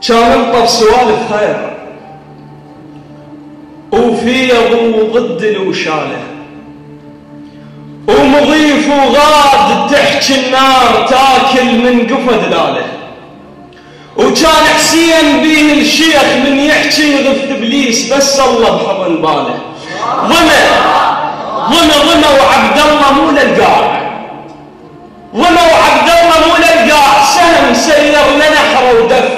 كان انطف سوالف خير وفي ابو ضد الوشاله ومضيف وغاد تحكي النار تاكل من قفا دلاله. وكان حسين بيه الشيخ من يحكي يغث ابليس بس الله بحضن باله. ضمى وعبد الله مو للقاع، ضمى وعبد الله مو للقاع، سهم سير لنحره ودف.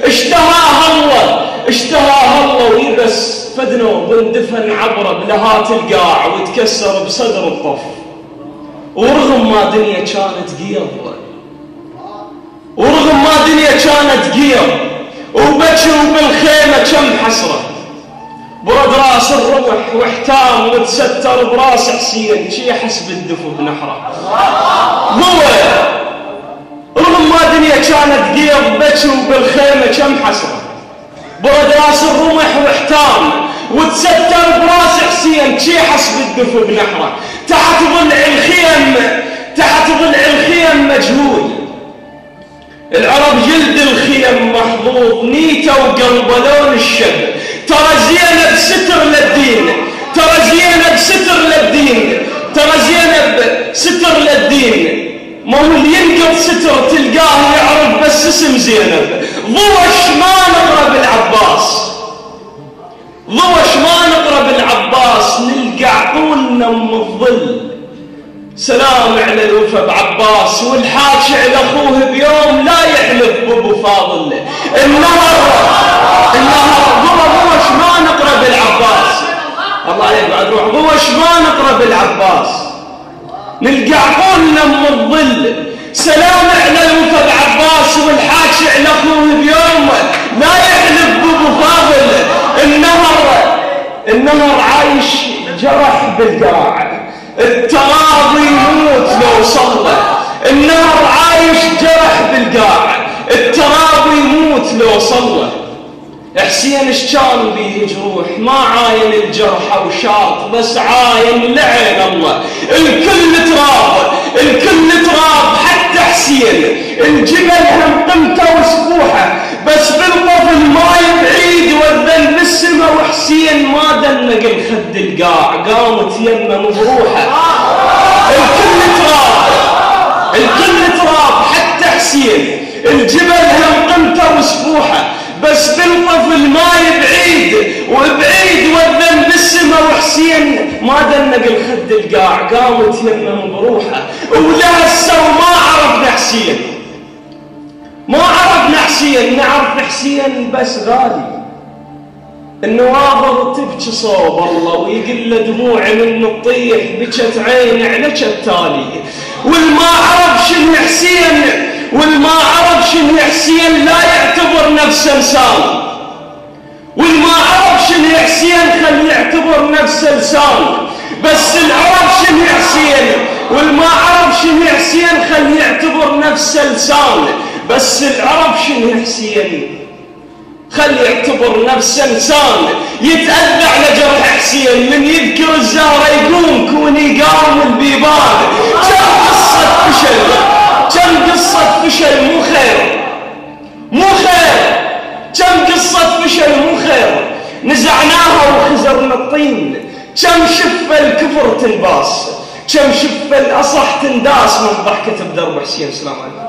اشتهاها الله ويبس فدنه بندفن عبره بلهات القاع وتكسر بصدر الطف. ورغم ما دنيا كانت قيض، ورغم ما دنيا كانت قيض وبكي وبالخيمة كم حسرة، برد راس الرمح واحتام وتستر براس حسين شي حسب الدفو بنحره. رغم ما دنيا كانت قيض بكي وبالخيمة كم حسرة، برد راس الرمح واحتام وتستر براس حسين شي حسب الدفو بنحره. تحت ضلع الخيم مجهول، العرب جلد الخيم محظوظ، نيته وقلبه لون الشب. ترى زينب ستر للدين، ترى زينب ستر للدين. ما هو اللي ينقض ستر تلقاه يعرف بس اسم زينب. ضوش ما نقرب العباس، نلقى عقولنا من الظل. سلام على الوفا بعباس والحاكي على اخوه بيوم لا يحلف بابو فاضل. النهر ضوش ما نقرب العباس، الله يبعد روح. ضوش ما نقرب العباس، نلقى عقولنا من الظل. سلام على الوفا بعباس والحاكي على اخوه بيوم لا يحلف بابو فاضل. النهر عايش جرح بالقاع، التراضي يموت لو صلى. النهر عايش جرح بالقاع، التراضي يموت لو صلى. حسين اشكان بيه جروح ما عاين الجرح وشاط، بس عاين لعين الله. الكل تراب حتى حسين. الجبل هم قمته وسفوحه، بس بالطفل ما يبعيد والذنب بالسما. وحسين ما دنق الخد القاع، قامت يمه مبروحه. الكل تراب حتى حسين. الجبل هم قمته وسفوحه، بس بالطفل ما يبعيد والذنب بالسما. وحسين ما دنق الخد القاع، قامت يمه مبروحه. ولهسه ما عرفنا حسين، نعرف حسين بس غالي. النواظر تبكي صوب الله ويقل دموع من تطيح، بكت عين على كالتالي. والما عرف شنو حسين لا يعتبر نفسه انسان. والما عرف شنو حسين خل يعتبر نفسه لسان. بس العرف شنو حسين، والما عرف شنو حسين خل يعتبر نفسه لسان. بس العرف شنو حسين خل يعتبر نفسه انسان. يتأذى على جرح حسين، من يذكر الزهرة يقوم كوني قام البيبان. كم قصة فشل مو خير. كم قصة فشل مو خير، نزعناها وخزرنا الطين. كم شفة الكفر تنباس، كم شفة الأصح تنداس من ضحكة بدرب حسين. السلام عليكم.